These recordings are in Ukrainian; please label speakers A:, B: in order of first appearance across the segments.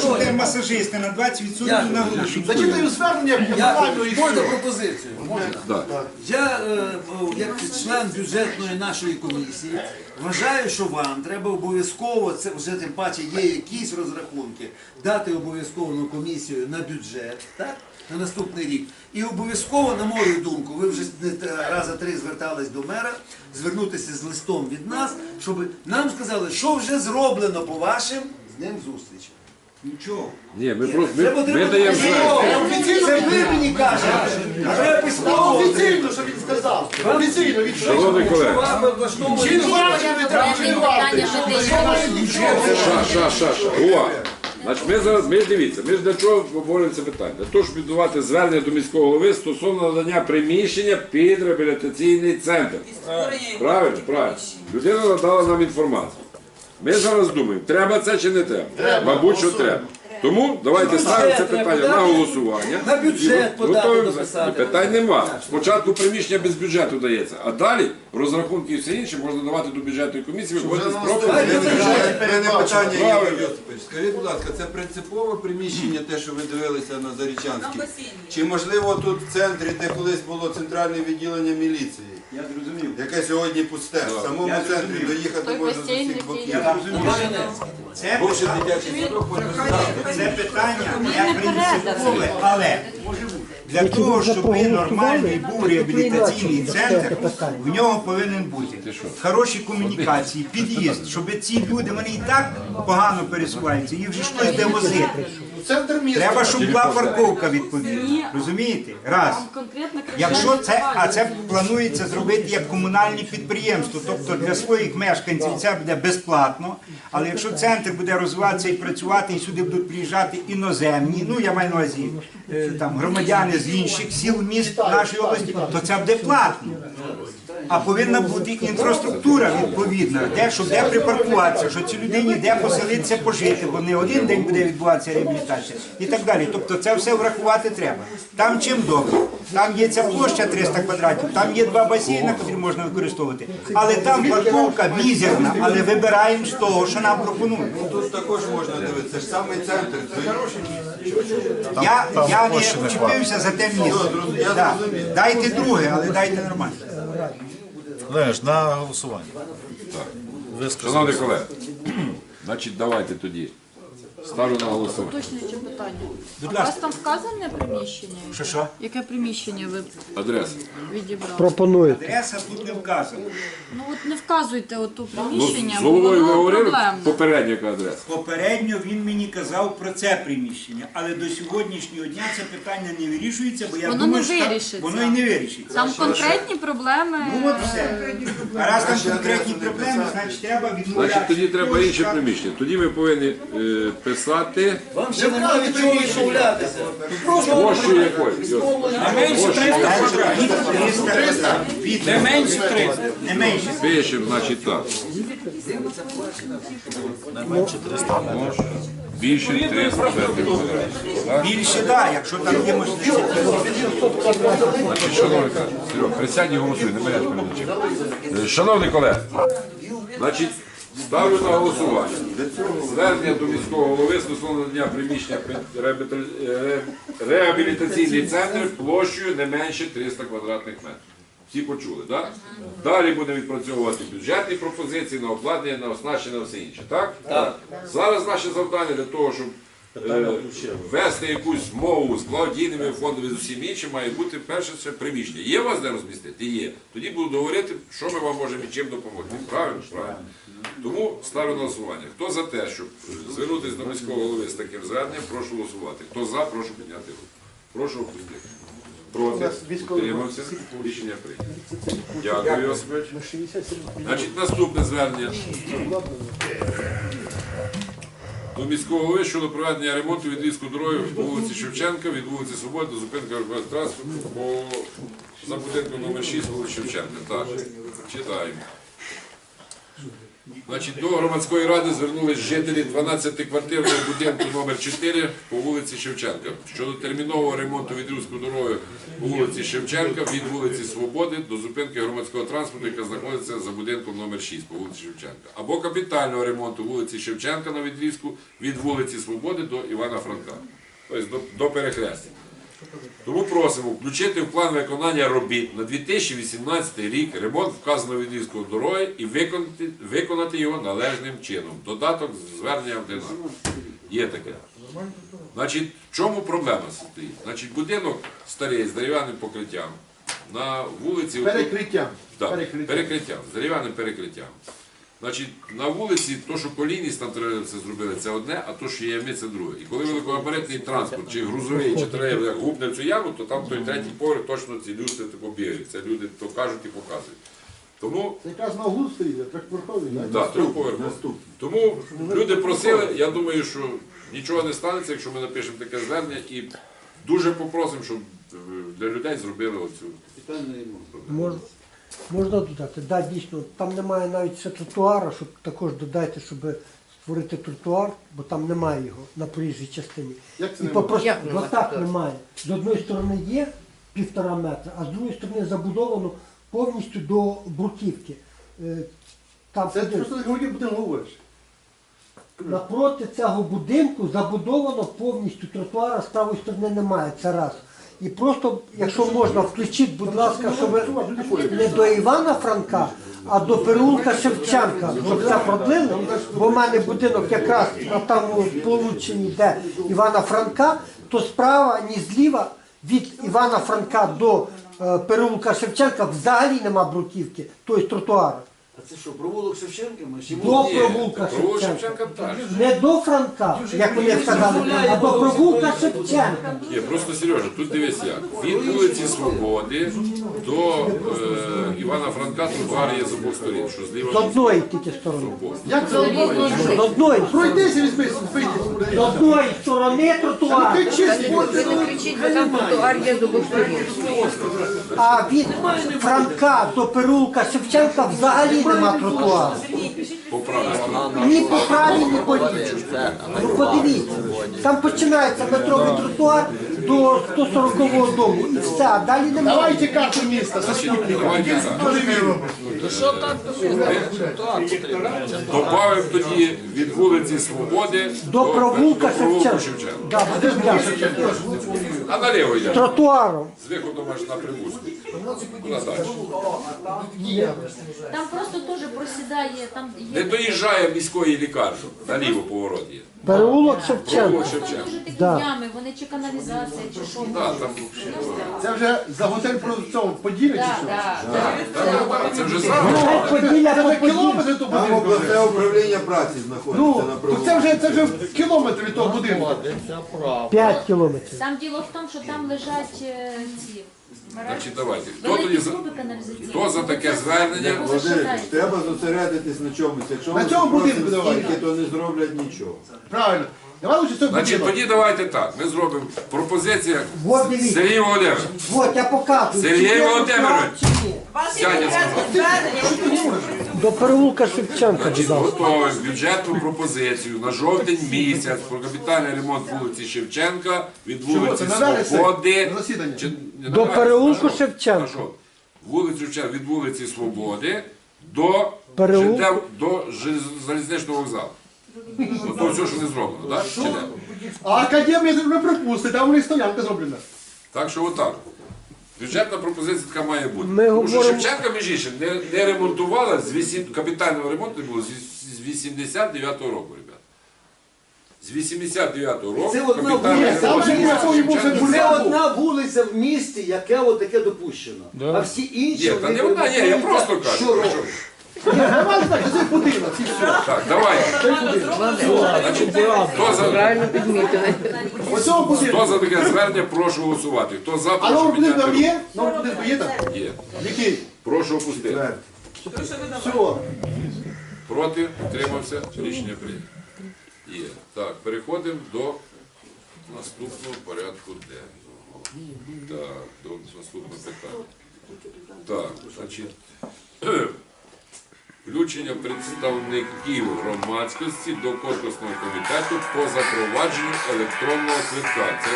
A: що ти масажисти на 20% на гроші.
B: Зачитаю звернення комунальної
C: Можна
B: школи.
C: пропозицію? Можна? Я, як член бюджетної нашої комісії, вважаю, що вам треба обов'язково, це вже тим паче є якісь розрахунки, дати обов'язково на комісію на бюджет, так? На наступний рік. І обов'язково, на мою думку, ви вже рази 3 звертались до мера, звернутися з листом від нас, щоб нам сказали, що вже зроблено по вашим з ним зустрічам.
A: Нічого.
D: Ні, ми просто ми даємо звернення.
C: Це ви мені кажете. Вже письмово.
B: Офіційно, що він сказав. Офіційно, він що?
D: Шановні колеги,
B: Чи не бачите, не треба вживати.
D: ша. Увага. Значить, ми зараз, дивіться, ми ж для чого обговорюємо це питання? Для того, щоб відбувати звернення до міського голови стосовно надання приміщення під реабілітаційний центр. Правильно? Правильно. Людина надала нам інформацію. Ми зараз думаємо, треба це чи не треба? Мабуть, що треба. Тому давайте ставимо це питання на голосування.
C: На бюджет подати дописати.
D: Питань нема. Спочатку приміщення без бюджету дається, а далі розрахунки і все інше можна давати до бюджетної комісії, виходити з пропозиції.
E: Питання, Ігор Йосипович, скажіть, будь ласка, це принципове приміщення, те, що ви дивилися на Зарічанській? Чи можливо тут в центрі, де колись було центральне відділення міліції, яке сьогодні пусте, в самому центрі доїхати можна з усіх боків? Бувши дитячий садок, можна здати.
A: Це питання не принципове, але для того, щоб нормальний був реабілітаційний центр, в нього повинен бути хороші комунікації, під'їзд, щоб ці люди, вони і так погано пересуваються, їх вже щось де возити.
B: Центр міста.
A: Треба, щоб була парковка відповідна. Розумієте? Раз. Якщо це, а це планується зробити як комунальне підприємство, тобто для своїх мешканців це буде безплатно, але якщо центр буде розвиватися і працювати, і сюди будуть приїжджати іноземні, ну я маю на увазі там громадяни з інших сіл, міст нашої області, то це буде платно. А повинна бути інфраструктура відповідна, щоб де припаркуватися, що цій людині де поселитися, пожити, бо не один день буде відбуватися реабілітація і так далі. Тобто це все врахувати треба. Там чим добре. Там є ця площа 300 квадратів, там є 2 басейни, які можна використовувати. Але там парковка мізерна, але вибираємо з того, що нам пропонують.
E: Тут також можна дивитися, ж самий центр.
A: Я не вчепився за те місце. Да. Дайте друге, але дайте нормально.
F: Знаєш, на голосування.
D: Шановні колеги, значить давайте тоді. Ставлю на голосування.
G: Уточнююче питання.
A: Будь
G: А у вас
A: ласка.
G: там вказане приміщення?
A: Що?
G: Яке приміщення ви
D: Адреса.
G: відібрали?
A: Адреса тут не вказана.
G: Ну от не вказуйте оту
D: Ну,
G: приміщення,
D: з
G: бо
D: головою ви
G: воно
D: говорили
G: проблемне.
D: попередньо яка адреса?
A: Попередньо він мені казав про це приміщення, але до сьогоднішнього дня це питання не вирішується, бо я
G: Воно
A: думаю,
G: не
A: що
G: вирішиться.
A: воно і не вирішиться.
G: Там конкретні проблеми.
A: Ну от все. А раз там конкретні проблеми, значить треба відмовлятися.
D: Значить тоді треба інше приміщення. Тоді ми повинні писати
C: Вам ще немає від чого відмовлятися.
D: площу якої.
A: Не менше 300 квадратів. 300. Не менше 300. Не менше.
D: Пишемо, значить так. Більше 300 метрів квадратних.
A: Більше, так, якщо там є можливість.
D: Шановні колеги, Серега, присядь і голосуй, не мене передачі. Шановні колеги, значить, ставлю на голосування. Звернення до міського голови стосовно надання приміщення реабілітаційний центр площею не менше 300 квадратних метрів. Всі почули, так? Далі будемо відпрацьовувати бюджетні пропозиції на обладнання, на оснащення, на все інше, так? Так. Зараз наше завдання для того, щоб ввести якусь мову з благодійними фондами, з усім іншим, має бути перше це приміщення. Є у вас де розмістити? Є. Тоді буду говорити, що ми вам можемо і чим допомогти. Правильно? Правильно. Тому ставлю на голосування. Хто за те, щоб звернутися до міського голови з таким зверненням, прошу голосувати. Хто за, прошу підняти руку. Прошу опустити. Проти? Утримався? Рішення прийнято. Дякую, Йосипович. Значить, наступне звернення до міського голови щодо проведення ремонту відрізку дороги по вулиці Шевченка від вулиці Свободи до зупинки транспорту за будинком номер 6 вулиці Шевченка. Так, читаємо. Значить, до громадської ради звернулись жителі 12-квартирного будинку номер 4 по вулиці Шевченка щодо термінового ремонту відрізку дороги по вулиці Шевченка від вулиці Свободи до зупинки громадського транспорту, яка знаходиться за будинком номер 6 по вулиці Шевченка, або капітального ремонту вулиці Шевченка на відрізку від вулиці Свободи до Івана Франка, тобто до перехрестя. Тому просимо включити в план виконання робіт на 2018 рік ремонт вказаного відрізку дороги і виконати його належним чином. Додаток з зверненням ДНА. Є таке. Значить, в чому проблема стоїть? Значить, будинок старий з дерев'яним покриттям на вулиці...
B: Перекриттям.
D: Так, перекриттям, з дерев'яним перекриттям. Значить, на вулиці, то, що колійність там треба все зробили, це одне, а то, що ями, це друге. І коли великогабаритний транспорт, чи грузовий, чи тролейбус гупне в цю яму, то там той третій поверх точно ці люстри тако бігають. Це люди то кажуть і показують. Тому,
B: Це якраз на углу стоїть, трьохповерховий, так?
D: да, трьохповерховий. Тому люди просили, я думаю, що нічого не станеться, якщо ми напишемо таке звернення, і дуже попросимо, щоб для людей зробили оцю.
H: Можна додати? Да, дійсно, там немає навіть ще тротуара, щоб також додайте, щоб створити тротуар, бо там немає його на проїжджій частині.
B: Як це
H: І
B: немає?
H: попросити, так немає. З одної сторони є 1,5 метра, а з другої сторони забудовано повністю до бруківки. Там
B: Це
H: подивись,
B: просто ти говориш.
H: напроти цього будинку забудовано повністю тротуара, з правої сторони немає, це раз. І просто, якщо можна, включіть, будь ласка, щоб не до Івана Франка, а до переулка Шевченка, щоб це продлили, бо в мене будинок якраз на тому полученні, де Івана Франка, то справа, ні зліва, від Івана Франка до переулка Шевченка взагалі нема бруківки, тобто тротуару.
C: А це що, провулок Шевченка?
H: До провулка
D: Провулок
H: Шевченка.
D: Шевченка так.
H: Не до Франка, як вони сказали, а до провулка Шевченка.
D: Ні, просто Сережа, тут дивись як. Від вулиці Свободи до Івана Франка тротуар є з обох сторін, що зліва.
H: З одної тільки сторони.
B: Як це робити?
H: З одної сторони.
B: Пройдися, візьми,
H: З одної сторони тротуар,
B: ти чисто.
I: Кричіть, бо там тротуар є з обох сторін.
H: а від Франка до переулка Шевченка взагалі нема тротуару.
D: По правій.
H: Ні по правій, ні по лівій. Ну подивіться, там починається метровий тротуар до 140-го дому і все, а далі немає.
B: Давайте карту міста, заступник.
D: Давайте добавимо тоді від вулиці Свободи
H: До провулка
D: Шевченка.
H: Да, буде бляшка.
D: А наліво йдемо.
H: Тротуаром.
D: З виходом аж на Прибузьку. Куди далі?
J: Там просто теж просідає, там
D: Не
J: є
D: доїжджає міської лікарні. Наліво поворот є.
H: Переулок Шевченка.
D: Провулок
J: просто
D: Шевченка.
J: дуже такі
H: Да.
J: ями, вони чи каналізація, чи що.
D: Да, там
B: Це вже за готель про цьому Поділля чи що?
D: це вже зразу.
H: Хай Поділля
B: Це
H: по
B: вже
H: Поділлю.
B: кілометр від того
E: Там
B: будинку.
E: обласне управління праці знаходиться
B: Ну,
E: на
B: то
E: провулку.
B: це вже кілометр від того будинку.
H: 5 кілометрів.
J: Там діло в тому, що там лежать ці
D: Значить, давайте. Хто тоді
J: великі труби каналізаційні.
D: хто за таке звернення?
E: Володимир, треба зосередитись на чомусь. Якщо
B: На
E: ми
B: цьому будинку
E: просимо
B: давай.
E: стільки, то не зроблять нічого.
B: Правильно. Давай лучше цей
D: Значить,
B: будинок.
D: тоді давайте так. Ми зробимо пропозиція.
H: Вот дивіться.
D: Сергій Володимирович,
H: От я показую.
D: Сергій
H: Чи є
D: Володимирович.
H: тротуар, чи ні.
D: сядь, я сказав.
H: До переулка Шевченка, будь ласка.
D: Готовим бюджетну пропозицію на жовтень місяць про капітальний ремонт вулиці Шевченка від вулиці
B: це на вересень?
D: Свободи.
B: На засідання?
D: Чи- не
H: До
D: на
H: переулку
D: вересень, на
H: Шевченка.
D: жовтень. Вулицю Шевченка від вулиці Свободи до
H: Переулку.
D: до залізничного вокзалу. Ото все, що не зроблено, так? Чи не?
B: А академія не припустить, там у них стоянка зроблена.
D: Так що отак. Бюджетна пропозиція така має бути.
H: Ми
D: Тому що
H: говоримо-
D: Шевченка, між іншим, не ремонтувала, капітального ремонту не було з 89-го року, ребята. З 89-го року
C: Це одна
D: капітальний
C: вулиця,
D: ремонт
B: там же
D: вулиці
B: ніякого не було,
D: Шевченка.
B: це
C: Це одна вулиця в місті, яке таке допущено. А всі інші...
D: Ні, та не одна, ні, я просто кажу.
C: Що
D: ви
C: робить?
D: що?
B: Давай так, цей будинок, і все.
D: Так, давайте. Значить,
I: Правильно підмітили.
B: Оцього будинку.
D: хто за таке звернення, прошу голосувати. Хто за,
B: А
D: прошу
B: номер будинку там
D: підняти
B: є? Номер будинку є там?
D: руку. Є.
B: Який?
D: Прошу опустити.
B: Все.
D: Проти, утримався, рішення прийнято. Є. Так, переходимо до наступного порядку денного. Так, до наступного питання. Так, значить, включення представників громадськості до конкурсного комітету по запровадженню електронного квитка. Це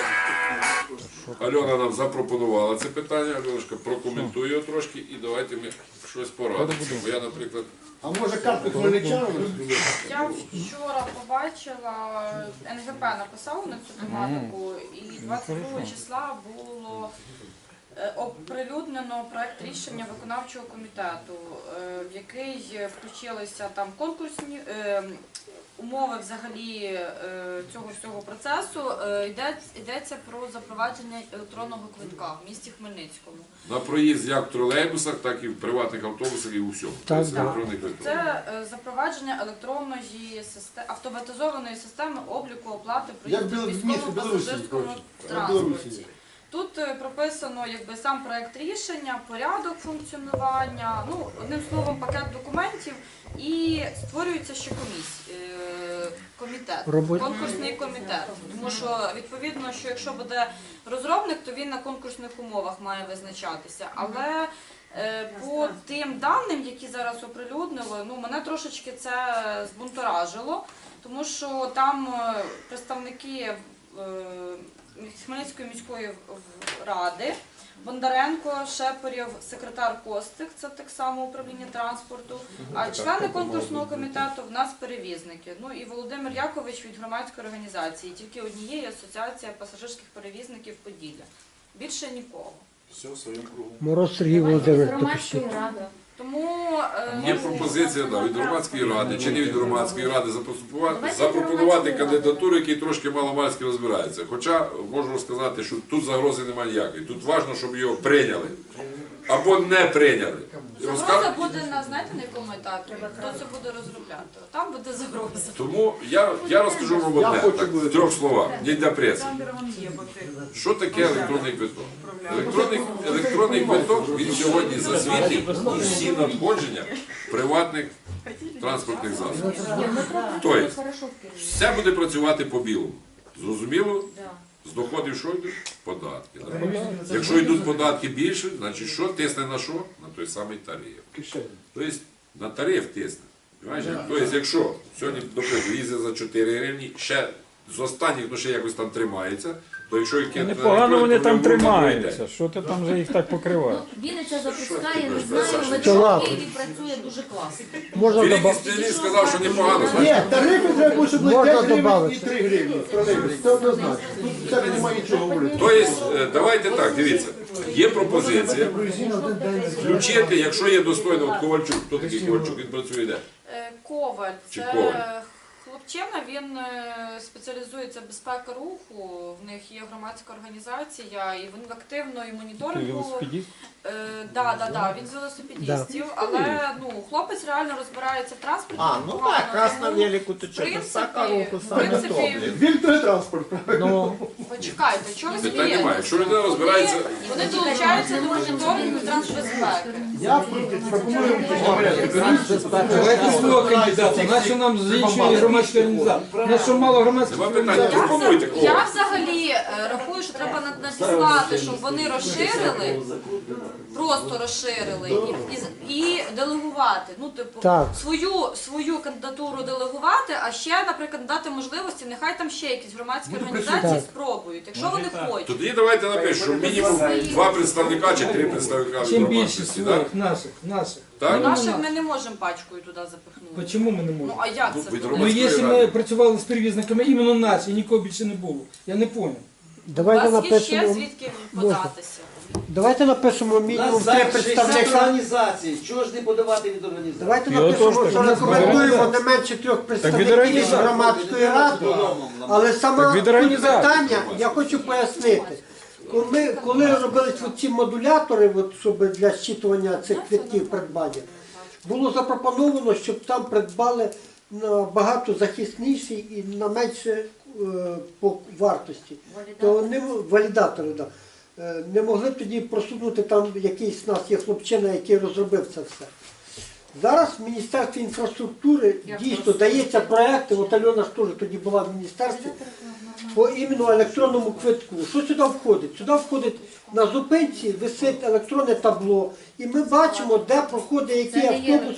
D: Альона нам запропонувала це питання. Альонушка, прокоментує його трошки і давайте ми щось порадимо. Бо я, наприклад,
B: А може карту хмельничанам?
K: Я вчора побачила, НГП написав на цю тематику, і 22 числа було оприлюднено проект рішення виконавчого комітету, в який включилися там конкурсні умови взагалі цього всього процесу. Йдеться про запровадження електронного квитка в місті Хмельницькому.
D: на проїзд як в тролейбусах, так і в приватних автобусах і у всьому.
H: Так,
D: Це
H: да.
D: електронний квиток.
K: Це запровадження електронної автоматизованої системи обліку оплати проїзду в військово-пасажирському транспорті. Тут прописано сам проект рішення, порядок функціонування, одним словом, пакет документів, і створюється ще комітет, конкурсний комітет. Тому що відповідно, що якщо буде розробник, то він на конкурсних умовах має визначатися. Але по тим даним, які зараз оприлюднили, мене трошечки це збунторажило, тому що там представники Хмельницької міської ради, Бондаренко, Шепарєв, секретар Костик, це так само управління транспорту, а члени конкурсного комітету в нас перевізники. І Володимир Якович від громадської організації, тільки однієї асоціація пасажирських перевізників Поділля. Більше нікого.
E: Все в своєму кругу.
H: Мороз Сергій Володимирович.
J: Громадської ради.
K: Тому
D: Є пропозиція від громадської ради, чи не від громадської ради запропонувати кандидатуру, який трошки маломальськи розбирається. Хоча можу розказати, що тут загрози немає ніякої. Тут важливо, щоб його прийняли або не прийняли.
K: загроза буде знаєте, на якому етапі? Хто це буде розробляти? Там буде загроза.
D: Тому я розкажу вам одне, так, в трьох словах, не для преси. Що таке електронний квиток? Електронний квиток, він сьогодні засвітить всі надходження приватних транспортних засобів. Тобто, все буде працювати по-білому. Зрозуміло? З доходів що йдуть? Податки. Да? Якщо йдуть податки більше, значить що? Тисне на що? На той самий тариф. Тобто на тариф тисне. Тобто, якщо сьогодні, наприклад, їздить за 4 гривні, ще з останніх, ще якось там тримається, то якщо їх кинути...
L: Непогано вони там тримаються, що ти там вже їх так покриваєш?
J: Вінниця запускає, не знаю, але в Києві працює дуже класно.
H: Можна
D: Великий спеціаліст сказав, що непогано.
B: Ні, тарифи треба було, щоб були 5 гривень і
H: добавити.
B: 3 гривні. Це однозначно. Тут це немає нічого говорити.
D: Тобто, давайте так, дивіться, є пропозиція включити, якщо є достойно, от Ковальчук, хто такий Ковальчук, він працює де?
K: Коваль,
D: Чи
K: це
D: Коваль?
K: хлопчина, він спеціалізується безпека руху, в них є громадська організація, і він активно і моніторингу. Да, він з велосипедістів, але хлопець реально розбирається в транспорті.
F: раз на велику, то
K: В принципі,
B: Він той транспорт.
K: почекайте, чого ви
D: Питань немає.
K: смієтеся?
D: Якщо людина розбирається,
K: Вони долучаються до моніторингу трансбезпеки.
B: Я пропоную
L: Давайте свого кандидата, нащо нам з іншої громадської організації? У нас що мало громадських
D: нема питань,
L: організацій?
D: пропонуйте кого.
K: Я взагалі рахую, що треба надіслати, щоб вони розширили, просто розширили і делегувати.
H: Так.
K: Свою кандидатуру делегувати, а ще, наприклад, дати можливості, нехай там ще якісь громадські організації
H: Так.
K: спробують, якщо вони хочуть.
D: Тоді давайте напишемо, що мінімум 2 представника чи 3 представника від
L: Чим більше
D: громадськості.
L: своїх, наших.
D: Так?
K: Наших ми не можемо пачкою туди запихнути.
L: Чому ми не можемо?
K: А як це?
D: від
K: буде?
L: Ну, якщо ми працювали з перевізниками, іменно нас, і нікого більше не було. Я не зрозумів.
K: У
H: Давайте
K: вас є ще
H: напишемо.
K: звідки податися.
H: Давайте напишемо мінімум 3 представника.
C: організацій. Чого ж не подавати від організації?
H: Давайте
L: Я
H: напишемо,
L: теж
H: що
L: так.
H: рекомендуємо не менше 3 представників
L: організації.
H: громадської ради. Але саме
L: Так від
H: тут
L: організації.
H: питання, я хочу пояснити. Коли робились ці модулятори, щоб для щитування цих квитків придбання, було запропоновано, щоб там придбали набагато захисніші і на менше по вартості. То не валідатори, да. Не могли б тоді просунути там якийсь у нас є хлопчина, який розробив це все. Зараз в Міністерстві інфраструктури дійсно дається проекти, от Альона ж теж тоді була в міністерстві, по іменно електронному квитку. Що сюди входить? Сюди входить на зупинці, висить електронне табло, і ми бачимо, де проходить який автобус.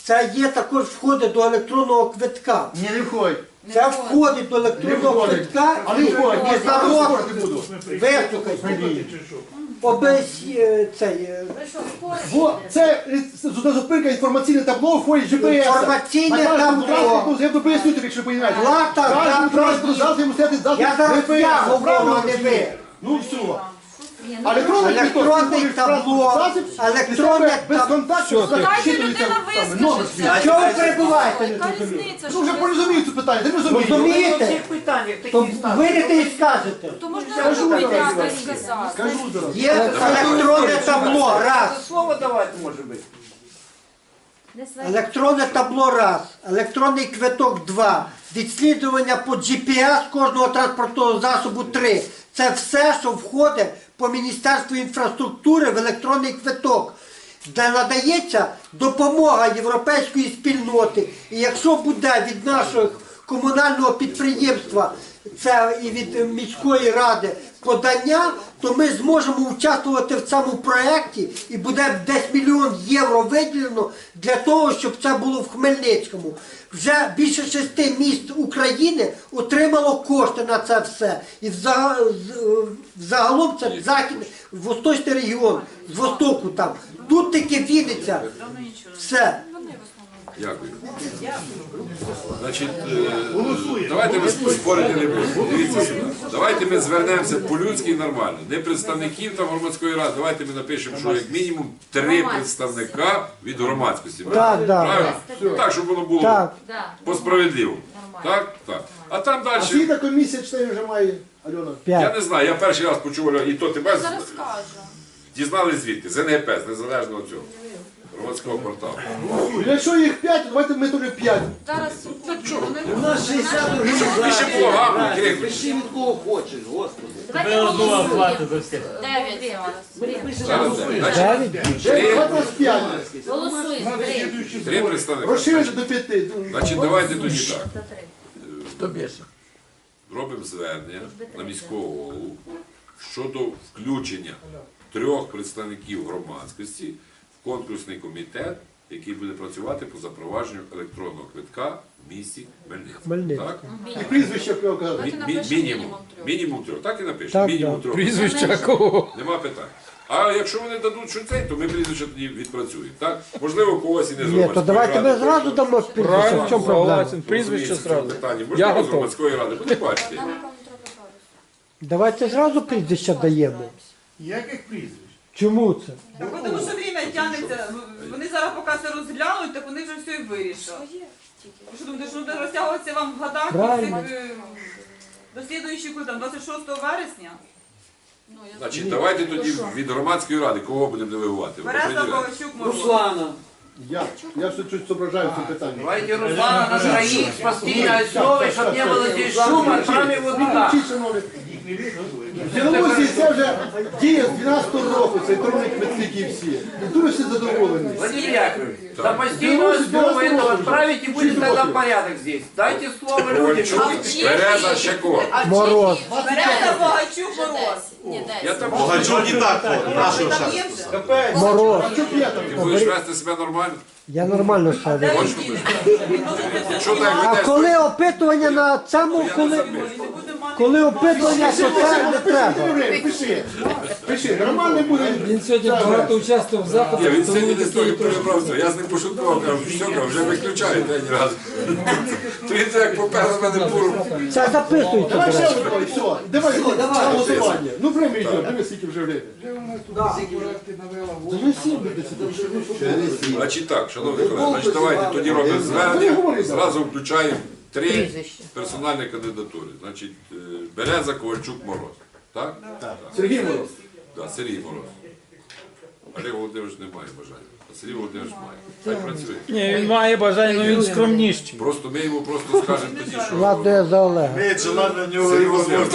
H: Це є також входить до електронного квитка.
B: Ні, не входь.
H: Це входить до електронного квитка і народ вислухайте.
B: Бо це зупинка інформаційне табло входить GPS.
H: Інформаційне табло.
B: Я буду пояснити, якщо поїнаєте.
H: Плата за
B: Завтра йому стояти завтра.
H: Я зараз я говорю, а не ви.
B: Ну все.
H: Електронне табло, електронне табло.
B: Безконтактно.
K: Дайте людина вискажеться.
H: Чого ви перебуваєте?
K: Яка різниця?
B: Ну вже порозумію це питання, ти розумієш.
H: Розумієте? То вийдете і скажете.
K: То можна розуміти і сказати.
B: Скажу зараз.
H: Є електронне табло, раз.
F: Слово давати може бути.
H: Електронне табло, раз. Електронний квиток, два. Відслідування по GPS кожного транспортного засобу, три. Це все, що входить по Міністерству інфраструктури в електронний квиток, де надається допомога європейської спільноти. І якщо буде від нашого комунального підприємства, це і від міської ради подання, то ми зможемо участвувати в цьому проєкті і буде десь 1 мільйон євро виділено для того, щоб це було в Хмельницькому. Вже більше 6 міст України отримало кошти на це все. І загалом це західний, восточний регіон, з востоку там. Тут таки Вінниця. Все.
D: Дякую. Значить, давайте ми спорити не будемо. Дивіться сюди. Давайте ми звернемося по-людськи і нормально. Не представників там громадської ради. Давайте ми напишемо, що як мінімум 3 представника від громадськості.
H: Так,
D: Правильно? Так, щоб воно було
H: Так.
D: по-справедливому. Так? Так. А там
B: А
D: далі,
B: скільки комісія членів вже має, Альона?
D: я не знаю, я перший раз почув, і то тебе
K: Зараз скажу.
D: дізнали звідки? З НГП, з незалежного цього. Громадського порталу.
B: Якщо їх 5, давайте ми теж 5.
K: Зараз
C: У нас 60
D: Щоб
C: організацій.
D: більше було гарно, крикнути.
C: Пиши від кого хочеш, господи.
J: Давайте голосуємо. 9 зараз.
D: Зараз, значить,
B: Давайте нас 5.
J: Голосуємо.
D: 3 представника.
B: Розширити до 5.
D: Значить, давайте тоді так.
F: Хто більше?
D: Робимо звернення на міського голову щодо включення 3 представників громадськості в конкурсний комітет, який буде працювати по запровадженню електронного квитка в місті Хмельницький.
H: Хмельницький.
D: Так?
B: І прізвище, як я казав.
D: Мінімум. Мінімум 3. Так і напишемо.
H: Так,
D: Мінімум
H: так.
D: 3.
L: Прізвища кого?
D: Нема питань. А якщо вони дадуть що цей, то ми прізвище тоді відпрацюємо. Так? Можливо, когось і не
H: Ні,
D: зробимо.
H: то давайте ми зразу дамо прізвище. В чому проблема?
L: Согласен, прізвище зразу.
D: Питання.
L: Я
D: Можливо, з
L: готов.
D: громадської ради. Буде бачити.
H: Давайте зразу прізвище даємо.
B: Яких прізвищ?
H: Чому це?
M: Так, тому що время тягнеться. Вони зараз поки це розглянуть, так вони вже все і вирішать. Ви що думаєте, що буде розтягуватися вам в годах
H: Правильно.
M: до слідуючого, коли там, 26 вересня?
D: Значить, давайте тоді від громадської ради кого будемо делегувати?
M: Береза,
D: Определяйте.
M: Ковальчук, Мороз.
C: Руслана.
B: Я все чуть соображаю в цьому питанні.
F: Давайте Руслана на троих с постоянной основой, чтобы не было здесь шума, отправим его туда.
B: Виключіть, шановні. В Білорусі це вже діє з 12-го року, це електронні квитки і всі. І дуже всі задоволені.
F: Владимир Яковлевич, на постоянную основу этого отправить и будет тогда порядок здесь. Дайте слово людям.
D: Ковальчук, Береза, ще кого?
H: Мороз.
M: Береза, Ковальчук, Мороз.
J: Ні,
D: Я там
H: Мороз.
D: Ти будеш вести себе нормально?
H: Я нормально сяду.
D: Хочеш робити? Якщо так
H: А
D: ведеш,
H: коли опитування на цьому, коли опитування, то це не треба.
B: Пиши. Пиши. Нормально буде.
L: Він сьогодні багато участвував в
D: ні,
L: заходах,
D: він
L: тому
D: сьогодні не
L: такий
D: стою
L: трошки.
D: переправця. Я з ним пошуткував, кажу, все, кажу, вже виключаю день раз. То він як попер з мене буром.
H: Це записуйте.
B: Давай
H: до
B: ще
H: речі.
B: одне, все. Давай, на голосування. Ну, время йде, диви, скільки вже время. Вже 7 буде сюди.
D: Значить так, шановні колеги, значить давайте тоді робимо звернення, зразу включаємо 3 персональні кандидатури. Значить, Береза, Ковальчук, Мороз. Так? Так.
B: Сергій Мороз.
D: Так, Сергій Мороз. Олег Володимирович не має бажання, а Сергій Володимирович має. Хай працює.
L: Ні, він має бажання, але він скромніший.
D: Просто ми йому просто скажемо тоді, що
H: Ладно, я за Олега.
D: Сергій Володимирович,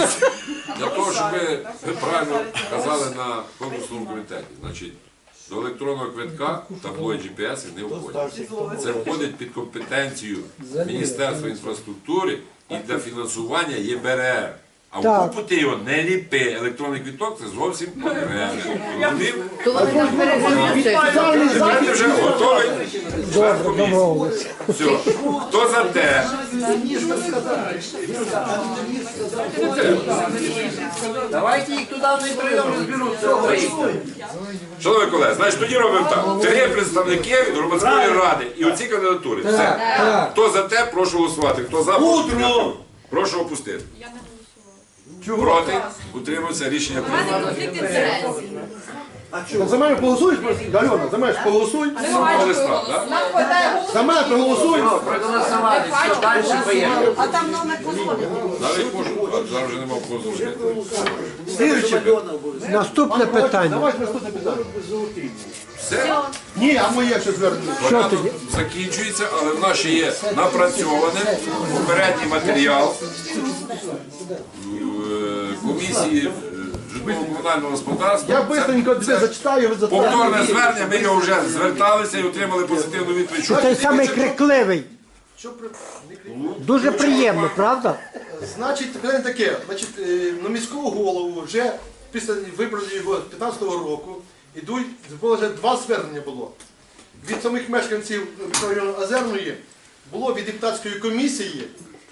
D: для того, щоб ви правильно казали на конкурсному комітеті. Значить, До електронного квитка табло GPS не входить. Це входить під компетенцію Міністерства інфраструктури і для фінансування ЄБРР. А
H: Так.
D: в купу ти його не ліпи. Електронний квиток це зовсім окремо. Розумів?
I: То вони ж перегорнуться.
D: Ти вже готовий? Член комісії. Все. Хто за те?
F: Давайте их туда на прием разберутся.
D: Шановні колеги, значить тоді робимо так. 3 представники від громадської ради і оці кандидатури. Все. Хто за те, прошу голосувати. Хто за, прошу опустити. Проти? Утримався, рішення прийнято.
B: За мене проголосуєш, Альона, за мене ж проголосуй.
D: Листа, так?
B: За мене проголосуй.
F: Проголосовали, все, дальше поехали.
K: А там номер позвонить.
D: Навіть можу, а зараз вже нема позову.
B: Слідуюче.
H: Наступне питання.
B: Давай наступне питання.
D: Все?
B: Ні, а моє ще звернення.
D: Порядок закінчується, але в нас ще є напрацьоване попередній матеріал комісії житлово-комунального господарства.
B: Я бистренько дві зачитаю, ви
D: Повторне
B: затвердите.
D: звернення, ми його вже зверталися і отримали позитивну відповідь. що
H: Той самий крикливий. Дуже приємно, правда?
B: Значить, питання таке. Значить, на міського голову вже після виборів його 15-го року ідуть, було вже 2 звернення було. Від самих мешканців мікрорайону Озерної, було від депутатської комісії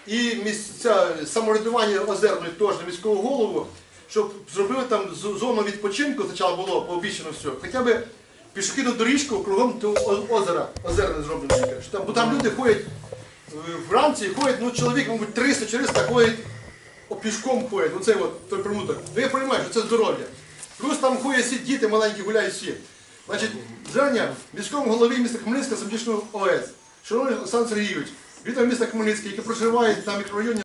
B: і місця самоврядування Озерної теж на міського голову, щоб зробили там зону відпочинку, спочатку було пообіцяно все, хоча б пішохідну доріжку кругом того озера, озерне зроблено. Бо там люди ходять вранці, ходять, ну чоловік, мабуть, 300-400 ходять, пішком ходять, оцей от той примуток. Ну я розумію, що це здоров'я. Плюс там ходять всі діти маленькі, гуляють всі. Значить, звернення міському голові міста Хмельницького Самчишного ОС. Шановний Олександр Сергійович, вітаю міста Хмельницький, який проживає на мікрорайоні